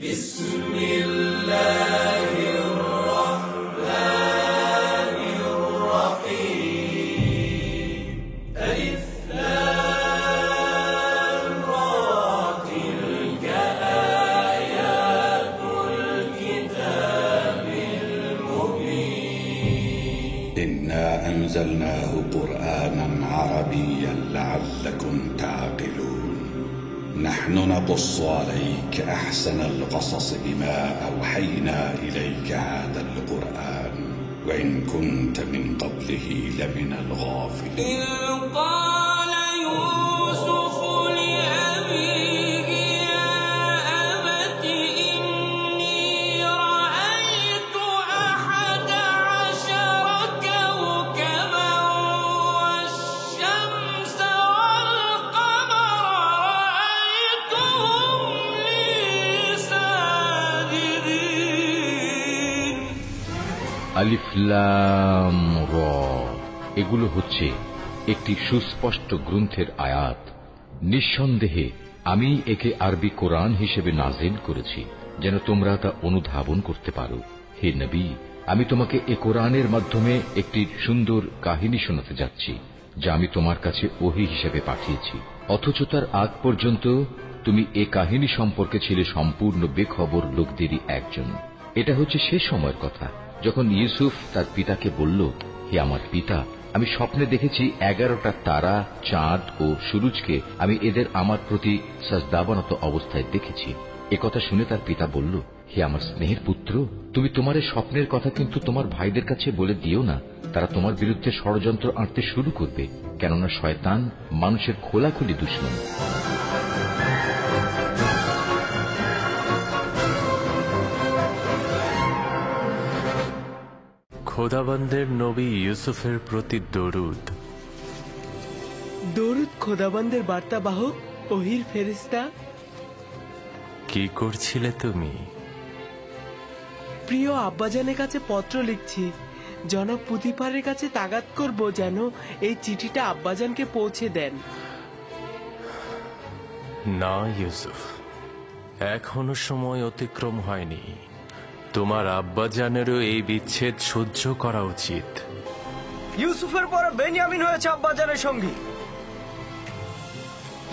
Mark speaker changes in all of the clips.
Speaker 1: بسم الله الرحمن الرحيم ألف لام را تلك آيات الكتاب المبين
Speaker 2: إنا أنزلناه قرآنا عربيا لعلكم تعقلون نحن نقص عليك أحسن القصص بما أوحينا إليك هذا القرآن وإن كنت من قبله لمن الغافلين
Speaker 1: قال يوسف لأبيه يا أبت إني رأيت 11 كوكبا والشمس والقمر رأيتهم لي ساجدين
Speaker 3: আলিফ লাম র এগুলো হচ্ছে একটি সুস্পষ্ট গ্রন্থের আয়াত। নিঃসন্দেহে আমি একে আরবি কোরআন হিসেবে নাজিল করেছি যেন তোমরা তা অনুধাবন করতে পারো। হে নবী, আমি তোমাকে এ কোরআনের মাধ্যমে একটি সুন্দর কাহিনী শোনাতে যাচ্ছি যা আমি তোমার কাছে ওহী হিসেবে পাঠিয়েছি, অথচ তার আগ পর্যন্ত তুমি এ কাহিনী সম্পর্কে ছিলে সম্পূর্ণ বেখবর লোকদেরই একজন। এটা হচ্ছে সে সময়ের কথা যখন ইউসুফ তার পিতাকে বলল, হে আমার পিতা, আমি স্বপ্নে দেখেছি 11টা তারা, চাঁদ ও সূরজকে আমি এদের আমার প্রতি সাজদাবনত অবস্থায় দেখেছি। একথা শুনে তার পিতা বলল, হে আমার স্নেহের পুত্র, তুমি তোমার এই স্বপ্নের কথা কিন্তু তোমার ভাইদের কাছে বলে দিও না, তারা তোমার বিরুদ্ধে ষড়যন্ত্র আঁটতে শুরু করবে, কেননা শয়তান মানুষের খোলাখুলি দুশমন।
Speaker 4: খোদাবন্দের নবী ইউসুফের প্রতি দরুদ।
Speaker 5: দরুদ খোদাবন্দের বার্তাবাহক ওহির ফেরেশতা।
Speaker 4: কি করছিলে তুমি?
Speaker 5: প্রিয় আব্বাজানের কাছে পত্র লিখছি। জনাব পুতিফারের কাছে তাগাদ করব যেন এই চিঠিটা আব্বাজানকে পৌঁছে দেন।
Speaker 4: না ইউসুফ, এখনো সময় অতিক্রম হয়নি। তোমার আব্বাজানেরও এই বিচ্ছেদ সহ্য করা উচিত।
Speaker 6: ইউসুফের পরে বেনিয়ামিন হয়েছে আব্বাজানের সঙ্গী।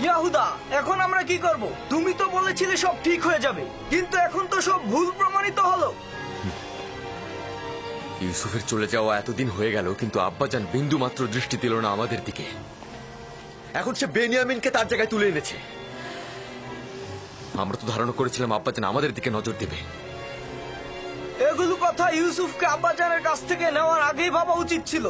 Speaker 6: ইয়াহুদা, এখন আমরা কি করব? তুমি তো বলেছিলে সব ঠিক হয়ে যাবে, কিন্তু এখন তো সব ভুল প্রমাণিত হলো।
Speaker 7: ইউসুফের চলে যাওয়া এতদিন হয়ে গেল, কিন্তু আব্বাজান বিন্দু মাত্র দৃষ্টি দিল না আমাদের দিকে। এখন সে বেনিয়ামিনকে তার জায়গায় তুলে এনেছে। আমরা তো ধারণা করেছিলাম আব্বাজান আমাদের দিকে নজর দেবে।
Speaker 6: এগুলো কথা ইউসুফকে আব্বাজানের কাছ থেকে নেওয়ার আগেই ভাবা উচিত ছিল।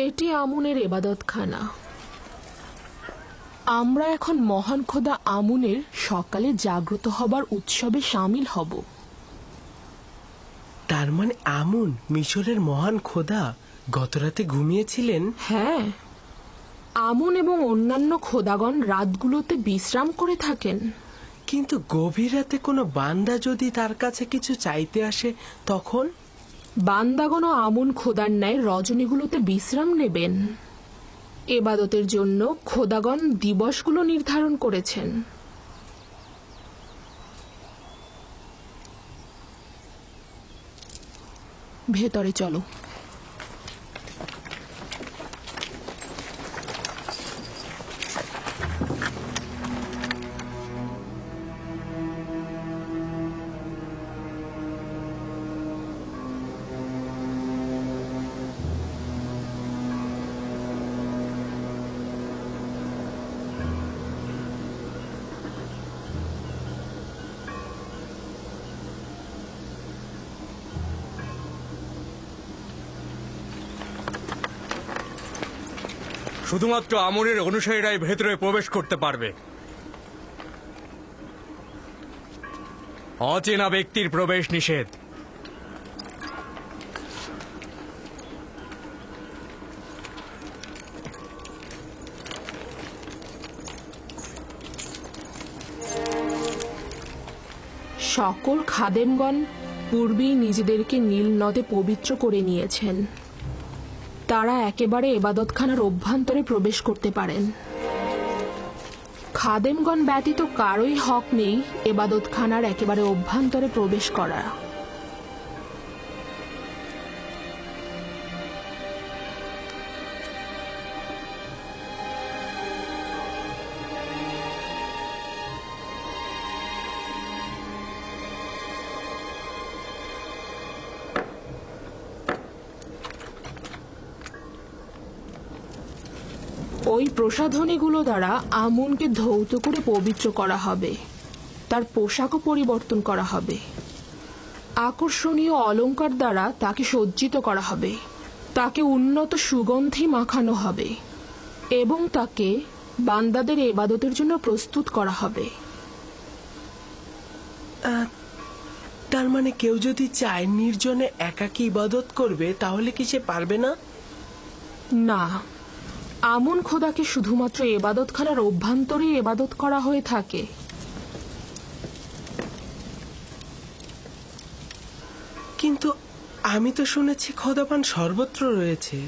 Speaker 8: এটি আমুনের ইবাদতখানা। আমরা এখন মহান খোদা আমুনের সকালে জাগ্রত হবার উৎসবে শামিল হব।
Speaker 5: তার মানে আমুন মিশরের মহান খোদা গতরাতে ঘুমিয়েছিলেন?
Speaker 8: হ্যাঁ, আমুন এবং অন্যান্য খোদাগণ রাতগুলোতে বিশ্রাম করে থাকেন।
Speaker 5: কিন্তু গভীর রাতে কোনো বান্দা যদি তার কাছে কিছু চাইতে আসে তখন?
Speaker 8: বান্দাগণ ও আমুন খোদার ন্যায় রজনীগুলোতে বিশ্রাম নেবেন। এবাদতের জন্য খোদাগণ দিবসগুলো নির্ধারণ করেছেন। ভেতরে চলো।
Speaker 9: শুধুমাত্র আমুনের অনুসারীরাই ভেতরে প্রবেশ করতে পারবে। অচেনা ব্যক্তির প্রবেশ নিষেধ।
Speaker 8: সকল খাদেমগণ পূর্বেই নিজেদেরকে নীল নদে পবিত্র করে নিয়েছেন। তারা একেবারে এবাদতখানার অভ্যন্তরে প্রবেশ করতে পারেন। খাদেমগণ ব্যতীত কারোই হক নেই এবাদতখানার একেবারে অভ্যন্তরে প্রবেশ করা। ওই প্রসাধনীগুলো দ্বারা আমুনকে ধৌত করে পবিত্র করা হবে। তার পোশাকও পরিবর্তন করা হবে। আকর্ষণীয় অলংকার দ্বারা তাকে সজ্জিত করা হবে। তাকে উন্নত সুগন্ধি মাখানো হবে এবং তাকে বান্দাদের ইবাদতের জন্য প্রস্তুত করা হবে।
Speaker 5: তার মানে কেউ যদি চায় নির্জনে একাকী ইবাদত করবে, তাহলে কি সে পারবে না?
Speaker 8: না, আমুন খোদাকে শুধুমাত্র ইবাদতখানার অভ্যন্তরে ইবাদত করা হয়ে থাকে।
Speaker 5: কিন্তু আমি তো শুনেছি খোদাপান সর্বত্র রয়েছে।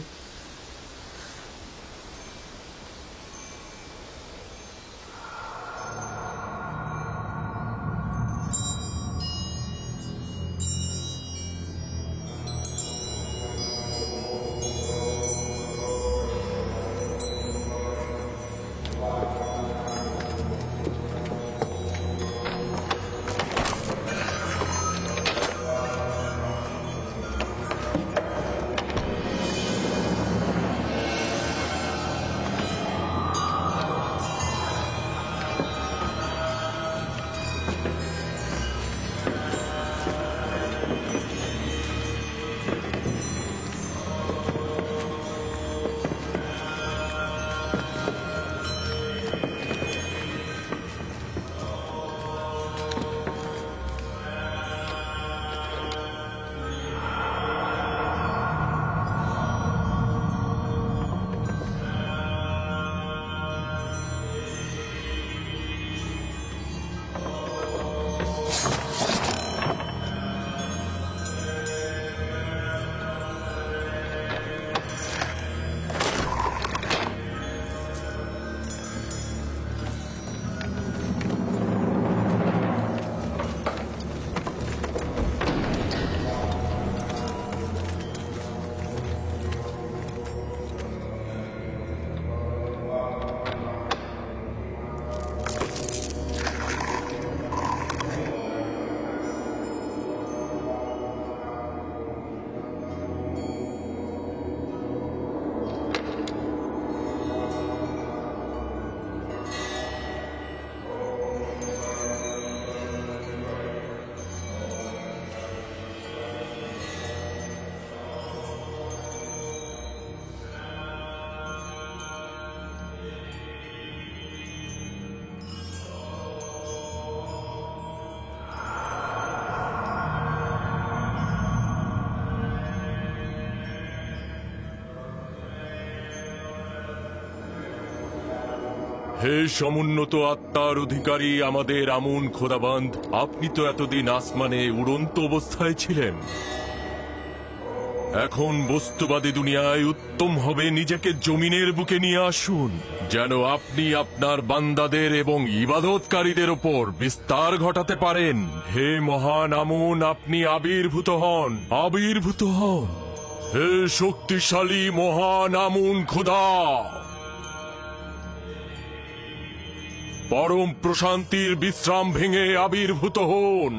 Speaker 10: হে সমুন্নত আত্মার অধিকারী আমাদের আমুন খোদাবান্ধ, আপনি তো এতদিন আসমানে উড়ন্ত অবস্থায় ছিলেন। এখন বস্তুবাদী দুনিয়ায় উত্তম হবে নিজেকে জমিনের বুকে নিয়ে আসুন, যেন আপনি আপনার বান্দাদের এবং ইবাদতকারীদের ওপর বিস্তার ঘটাতে পারেন। হে মহান আমুন, আপনি আবির্ভূত হন, আবির্ভূত হন। হে শক্তিশালী মহান আমুন খোদা, পরম প্রশান্তির বিশ্রাম ভেঙে আবির্ভূত হন।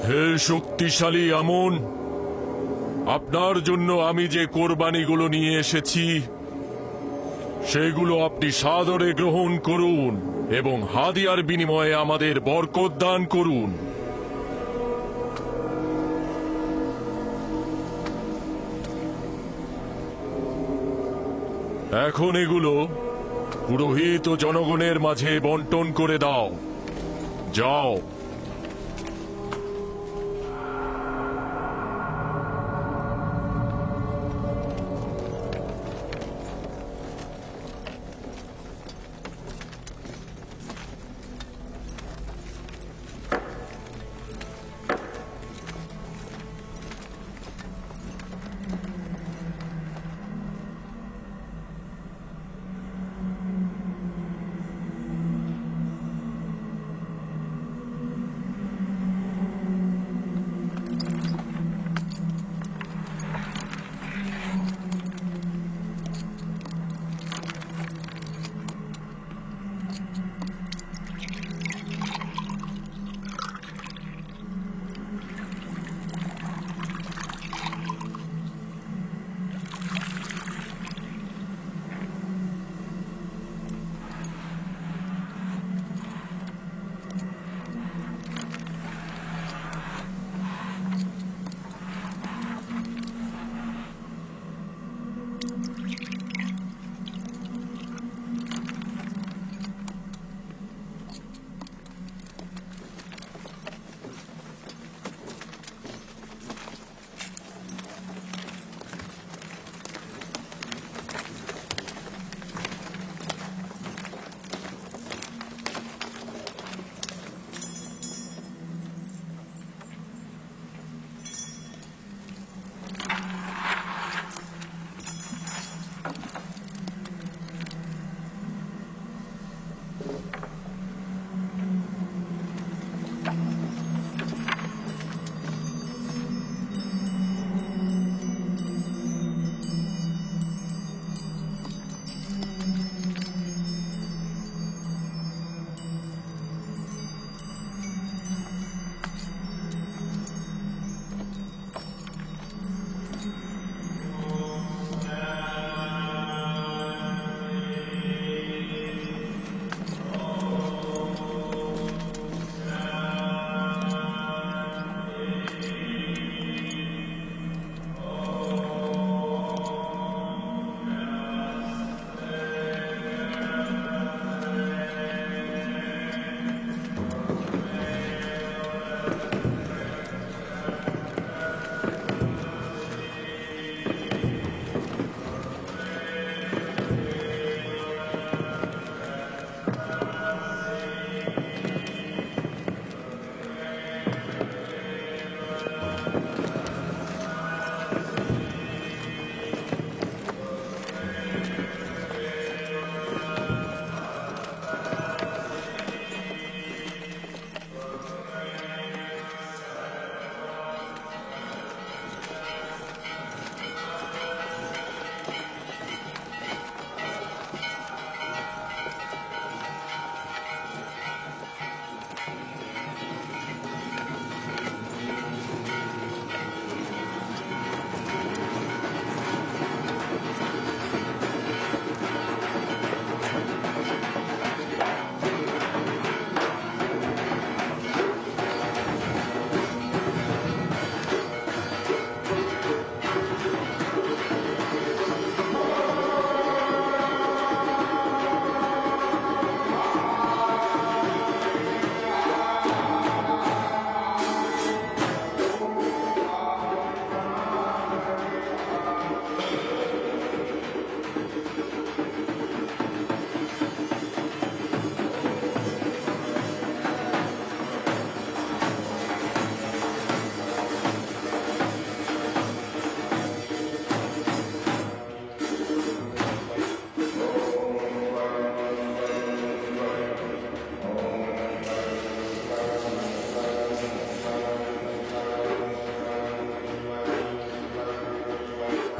Speaker 10: হে শক্তিশালী আমুন, আপনার জন্য আমি যে কোরবানিগুলো নিয়ে এসেছি সেগুলো আপনি সাদরে গ্রহণ করুন এবং হাদিয়ার বিনিময়ে আমাদের বরকত দান করুন। এখন এগুলো পুরোহিত ও জনগণের মাঝে বন্টন করে দাও। যাও।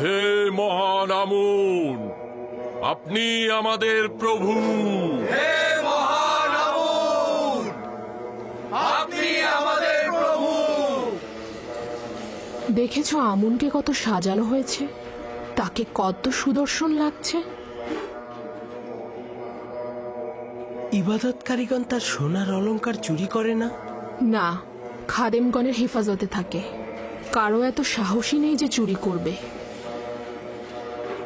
Speaker 10: হে মহান আমুন, আপনি আমাদের প্রভু।
Speaker 1: হে মহান আমুন, আপনি আমাদের প্রভু।
Speaker 8: দেখেছো আমুনকে কত সাজানো হয়েছে, তাকে কত সুদর্শন লাগছে।
Speaker 5: ইবাদতকারীগণ তার সোনার অলংকার চুরি করে না?
Speaker 8: না, খাদেমগণের হেফাজতে থাকে। কারো এত সাহসী নেই যে চুরি করবে।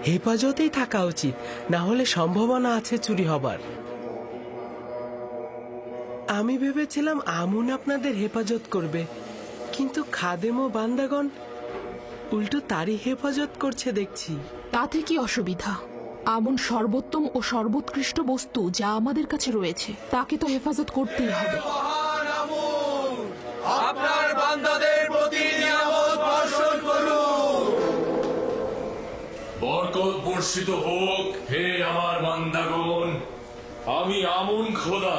Speaker 5: হেফাজতেই থাকা উচিত, না হলে সম্ভাবনা আছে চুরি হবার। আমি ভেবেছিলাম আমুন আপনাদের হেফাজত করবে, কিন্তু খাদেম ও বান্দাগণ উল্টো তারই হেফাজত করছে দেখছি।
Speaker 8: তাতে কি অসুবিধা? আমুন সর্বোত্তম ও সর্বোৎকৃষ্ট বস্তু যা আমাদের কাছে রয়েছে, তাকে তো হেফাজত করতেই হবে।
Speaker 1: আপনার বান্দাদের প্রতি নিয়ামত বর্ষণ করুন।
Speaker 10: বরকত বর্ষিত হোক হে আমার বান্দাগণ। আমি আমুন খোদা,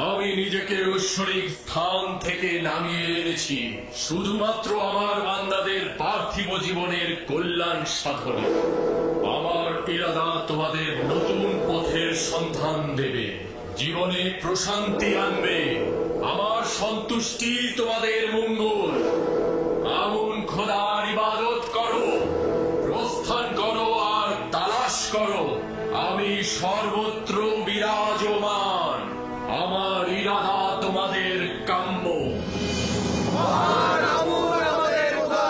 Speaker 10: আমি নিজেকে ঐশ্বরিক স্থান থেকে নামিয়ে এনেছি শুধুমাত্র আমার বান্দাদের পার্থিব জীবনের কল্যাণ সাধনে। আমার ইরাদা তোমাদের নতুন পথের সন্ধান দেবে, জীবনে প্রশান্তি আনবে। আমার সন্তুষ্টি তোমাদের মঙ্গল। আমুন খোদার ইবাদত করো, প্রস্থান করো আর তালাশ করো। আমি সর্বত্র বিরাজমান। আমার ইরাদা তোমাদের কাম্য।
Speaker 1: মহান আমুন আমাদের খোদা।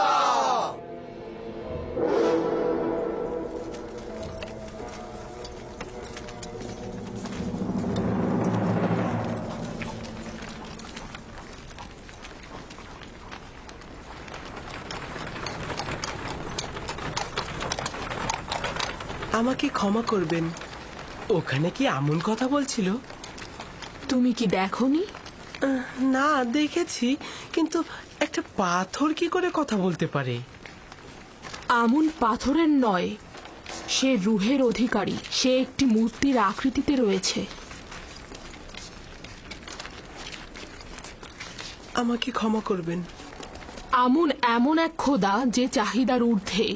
Speaker 5: আমাকে ক্ষমা করবেন, ওখানে কি আমুন কথা বলছিল?
Speaker 8: তুমি কি দেখোনি?
Speaker 5: না, দেখেছি, কিন্তু একটা পাথর কি করে কথা বলতে পারে?
Speaker 8: আমুন পাথরের নয়, সে রুহের অধিকারী। সে একটি মূর্তির আকৃতিতে রয়েছে।
Speaker 5: আমাকে ক্ষমা করবেন।
Speaker 8: আমুন এমন এক খোদা যে চাহিদার ঊর্ধ্বে।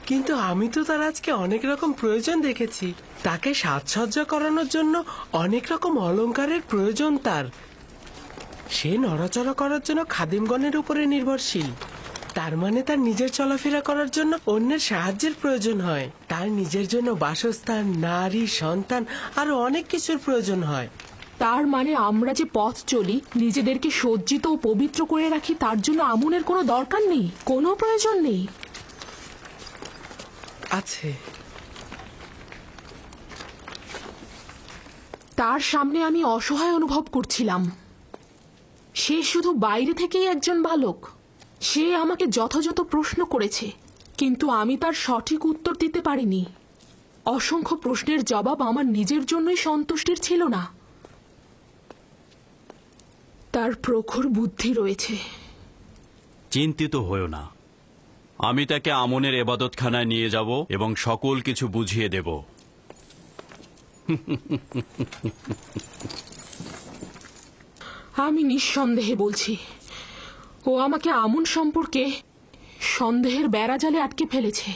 Speaker 5: কিন্তু আমি তো তার আজকে অনেক রকম প্রয়োজন দেখেছি। তাকে সাজসজ্জা করানোর জন্য অনেক রকম অলংকারের প্রয়োজন তার। সে নড়াচড়া করার জন্য খাদিমগণের উপরে নির্ভরশীল। তার মানে তার নিজের চলাফেরা করার জন্য অন্যের সাহায্যের প্রয়োজন হয়। তার নিজের জন্য বাসস্থান, নারী, সন্তান আরো অনেক কিছুর প্রয়োজন হয়।
Speaker 8: তার মানে আমরা যে পথ চলি, নিজেদেরকে সজ্জিত ও পবিত্র করে রাখি, তার জন্য আমুনের কোনো দরকার নেই, কোনো প্রয়োজন নেই।
Speaker 5: আছে।
Speaker 8: তার সামনে আমি অসহায় অনুভব করছিলাম। সে শুধু বাইরে থেকেই একজন বালক। সে আমাকে যথাযথ প্রশ্ন করেছে, কিন্তু আমি তার সঠিক উত্তর দিতে পারিনি। অসংখ্য প্রশ্নের জবাব আমার নিজের জন্যই সন্তুষ্টির ছিল না। তার প্রখর বুদ্ধি রয়েছে।
Speaker 11: চিন্তিত হয়ো না, আমি তাকে আমনের এবাদতখানায় নিয়ে যাব এবং সকল কিছু বুঝিয়ে দেব।
Speaker 8: আমি নিঃসন্দেহে বলছি, ও আমাকে আমুন সম্পর্কে সন্দেহের বেড়াজালে আটকে ফেলেছে।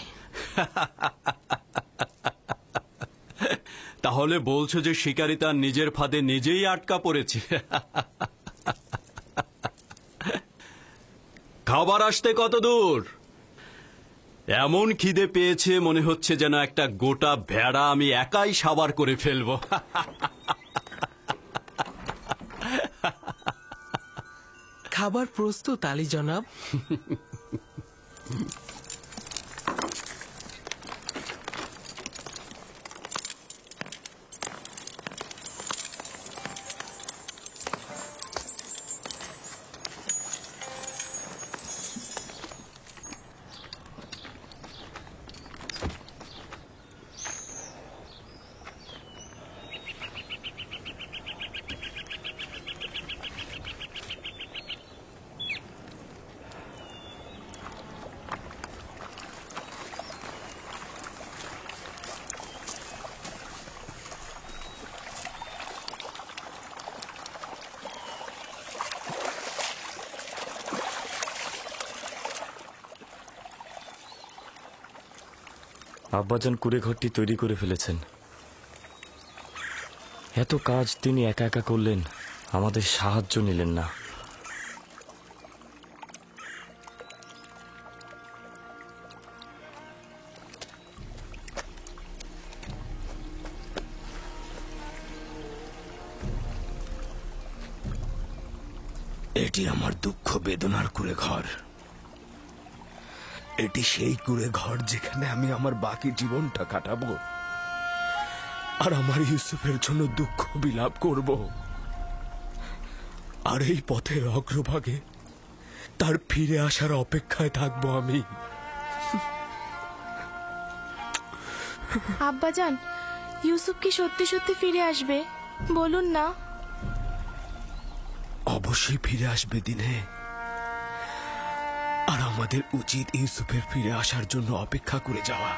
Speaker 11: তাহলে বলছো যে শিকারী তার নিজের ফাঁদে নিজেই আটকা পড়েছে। খাবার আসতে কত দূর? এমন খিদে পেয়েছে মনে হচ্ছে যেন একটা গোটা ভেড়া আমি একাই সাবার করে ফেলবো।
Speaker 5: খাবার প্রস্তুত আলী জনাব।
Speaker 12: আব্বাজান কুড়ে ঘরটি তৈরি করে ফেলেছেন। এত কাজ তিনি একা একা করলেন, আমাদের সাহায্য নিলেন না।
Speaker 13: এটি আমার দুঃখ বেদনার কুড়ে ঘর। এটি সেই কুড়ে ঘর যেখানে আমি আমার বাকি জীবনটা কাটাবো আর আমার ইউসুফের জন্য দুঃখ বিলাপ করব। আর এই পথের অগ্রভাগে তার ফিরে আসার অপেক্ষায় থাকবো আমি।
Speaker 14: আব্বাজান, ইউসুফ কি সত্যি সত্যি ফিরে আসবে? বলুন না।
Speaker 13: অবশ্যই ফিরে আসবে দিনে, আর আমাদের উচিত ইউসুফের ফিরে আসার জন্য অপেক্ষা করে যাওয়া।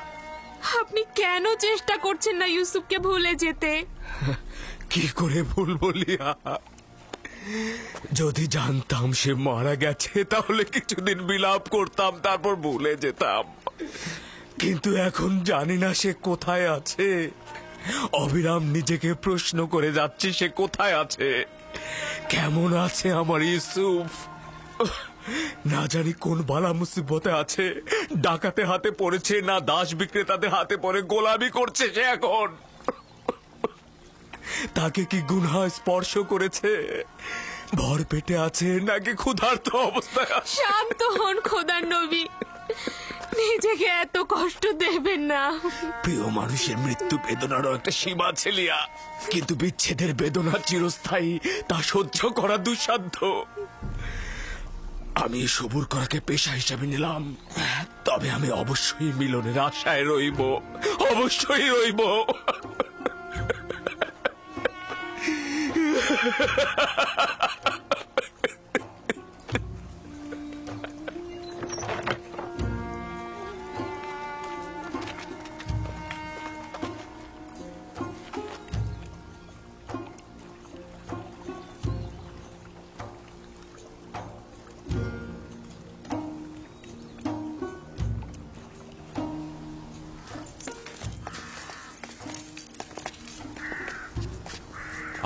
Speaker 8: আপনি কেন চেষ্টা করছেন না ইউসুফকে ভুলে যেতে?
Speaker 13: কি করে ভুলবো লিয়া? যদি জানতাম সে মারা গেছে তাহলে কিছুদিন বিলাপ করতাম, তারপর ভুলে যেতাম। কিন্তু এখন জানি না সে কোথায় আছে। অবিরাম নিজেকে প্রশ্ন করে যাচ্ছি সে কোথায় আছে, কেমন আছে আমার ইউসুফ। না জানি কোন বালা মুসিবতে আছে, ডাকাতে হাতে পড়েছে না দাস বিক্রেতাদের হাতে পড়ে গোলামি করছে সে এখন। তাকে কি গুনাহ স্পর্শ করেছে? ভর পেটে আছে নাকি ক্ষুধার্ত অবস্থায় আছে?
Speaker 8: শান্ত হন খোদার নবী, নিজেকে এত কষ্ট দেবেন না।
Speaker 13: প্রিয় মানুষের মৃত্যু বেদনারও একটা সীমা আছে লিয়া, কিন্তু বিচ্ছেদের বেদনা চিরস্থায়ী, তা সহ্য করা দুঃসাধ্য। আমি সবুর করাকে পেশা হিসাবে নিলাম, তবে আমি অবশ্যই মিলনের আশায় রইব, অবশ্যই রইব।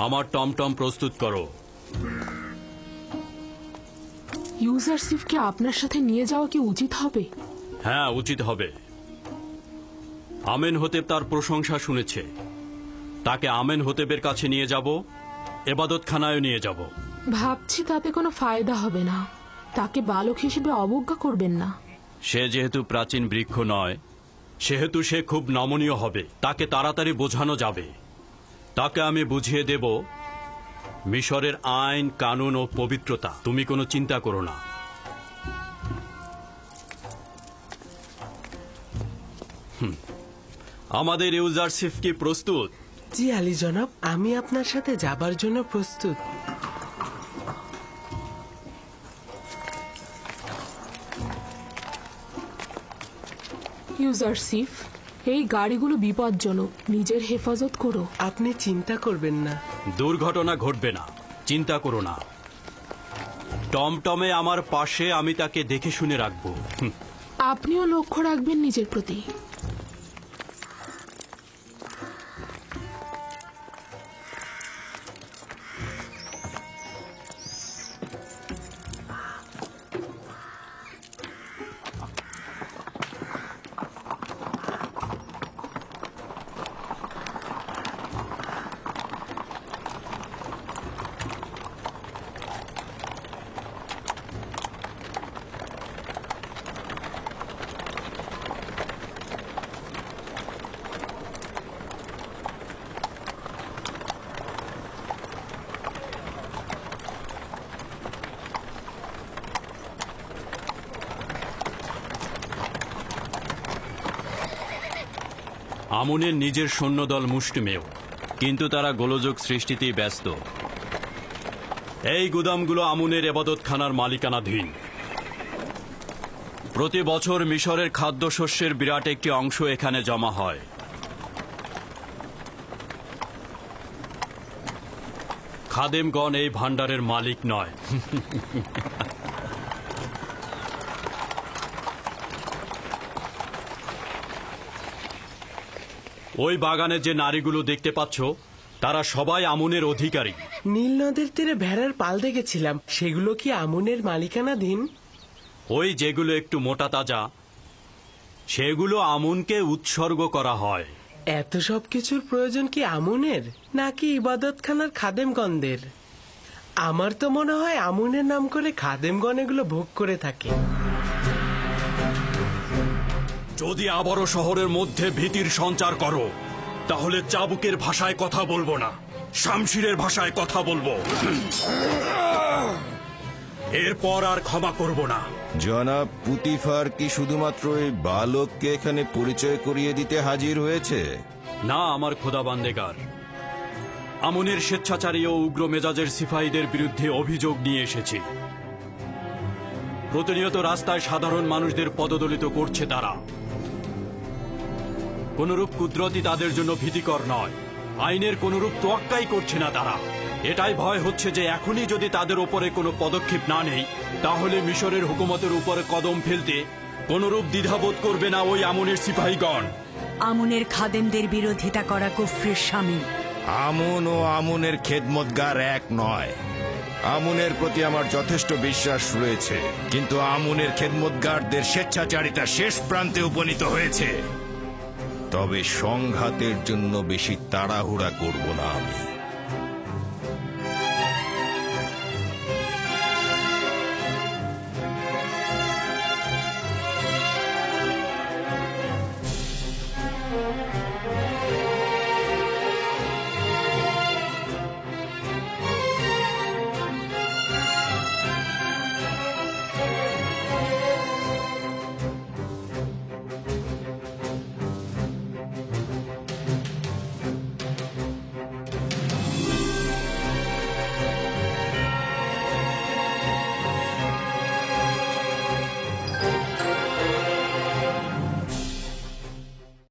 Speaker 11: আমার টমটম প্রস্তুত করো।
Speaker 8: ইউজারশিপকে আপনার সাথে নিয়ে যাওয়া কি উচিত হবে?
Speaker 11: হ্যাঁ, উচিত হবে। আমেন হতেব তার প্রশংসা শুনেছে, তাকে আমেন হতেবের কাছে নিয়ে যাব, এবাদতখানায় নিয়ে যাব।
Speaker 8: ভাবছি তাতে কোনো ফায়দা হবে না। তাকে বালক হিসেবে অবজ্ঞা করবেন না।
Speaker 11: সে যেহেতু প্রাচীন বৃক্ষ নয়, সেহেতু সে খুব নমনীয় হবে, তাকে তাড়াতাড়ি বোঝানো যাবে। তাকে আমি বুঝিয়ে দেব মিশরের আইন কানুন ও পবিত্রতা। তুমি কোনো চিন্তা করো না। আমাদের ইউজারশিপ কি প্রস্তুত?
Speaker 5: জি আলী জনাব, আমি আপনার সাথে যাবার জন্য প্রস্তুত।
Speaker 8: ইউজারশিপ, এই গাড়িগুলো বিপজ্জনক, নিজের হেফাজত করো।
Speaker 5: আপনি চিন্তা করবেন না,
Speaker 11: দুর্ঘটনা ঘটবে না, চিন্তা করো না। টমটমে আমার পাশে, আমি তাকে দেখে শুনে রাখবো।
Speaker 8: আপনিও লক্ষ্য রাখবেন নিজের প্রতি।
Speaker 11: আমনের নিজের সৈন্যদল মুষ্টিমেয়, কিন্তু তারা গোলযোগ সৃষ্টিতেই ব্যস্ত। এই গুদামগুলো আমনের এবাদতখানার মালিকানাধীন। প্রতি বছর মিশরের খাদ্যশস্যের বিরাট একটি অংশ এখানে জমা হয়। খাদেমগণ এই ভাণ্ডারের মালিক নয়। ওই বাগানে যে নারীগুলো দেখতে পাচ্ছ, তারা সবাই আমনের অধিকারী।
Speaker 5: নীল নদের তীরে ভেড়ার পাল দেখেছিলাম, সেগুলো কি আমনের মালিকানাধীন?
Speaker 11: ওই যেগুলো একটু মোটা তাজা, সেগুলো আমনকে উৎসর্গ করা হয়।
Speaker 5: এত সব কিছুর প্রয়োজন কি আমনের নাকি ইবাদতখানার খাদেমগণদের? আমার তো মনে হয় আমুনের নাম করে খাদেমগণ এগুলো ভোগ করে থাকে।
Speaker 11: যদি আবারও শহরের মধ্যে ভীতির সঞ্চার করো তাহলে চাবুকের ভাষায় কথা বলবো না, শামশিরের ভাষায় কথা বলবো। এরপর আর ক্ষমা করব না।
Speaker 15: জনাব পুতিফার কি শুধুমাত্র এই বালককে এখানে পরিচয় করিয়ে দিতে হাজির হয়েছে?
Speaker 11: না আমার খোদা বান্দেগার, আমনের স্বেচ্ছাচারী ও উগ্র মেজাজের সিপাহীদের বিরুদ্ধে অভিযোগ নিয়ে এসেছি। প্রতিনিয়ত রাস্তায় সাধারণ মানুষদের পদদলিত করছে তারা। কোনরূপ কুদরতি তাদের জন্য ভীতিকর নয়, আইনের কোনরূপ তোয়াক্কাই করছে না তারা। এটাই ভয় হচ্ছে যে এখনই যদি তাদের উপরে কোনো পদক্ষেপ না নেই তাহলে মিশরের হুকুমতের উপরে কদম ফেলতে কোনরূপ দ্বিধাবোধ করবে না ওই আমনের সিপাহীগণ।
Speaker 16: আমনের খাদেমদের বিরোধিতা করা কুফরির শামিল।
Speaker 15: আমুন ও আমুনের খেদমতগার এক নয়। আমুনের প্রতি আমার যথেষ্ট বিশ্বাস রয়েছে, কিন্তু আমুনের খেদমতগারদের স্বেচ্ছাচারিতা শেষ প্রান্তে উপনীত হয়েছে। তবে সংঘাতের জন্য বেশি তাড়াহুড়া করব না আমি।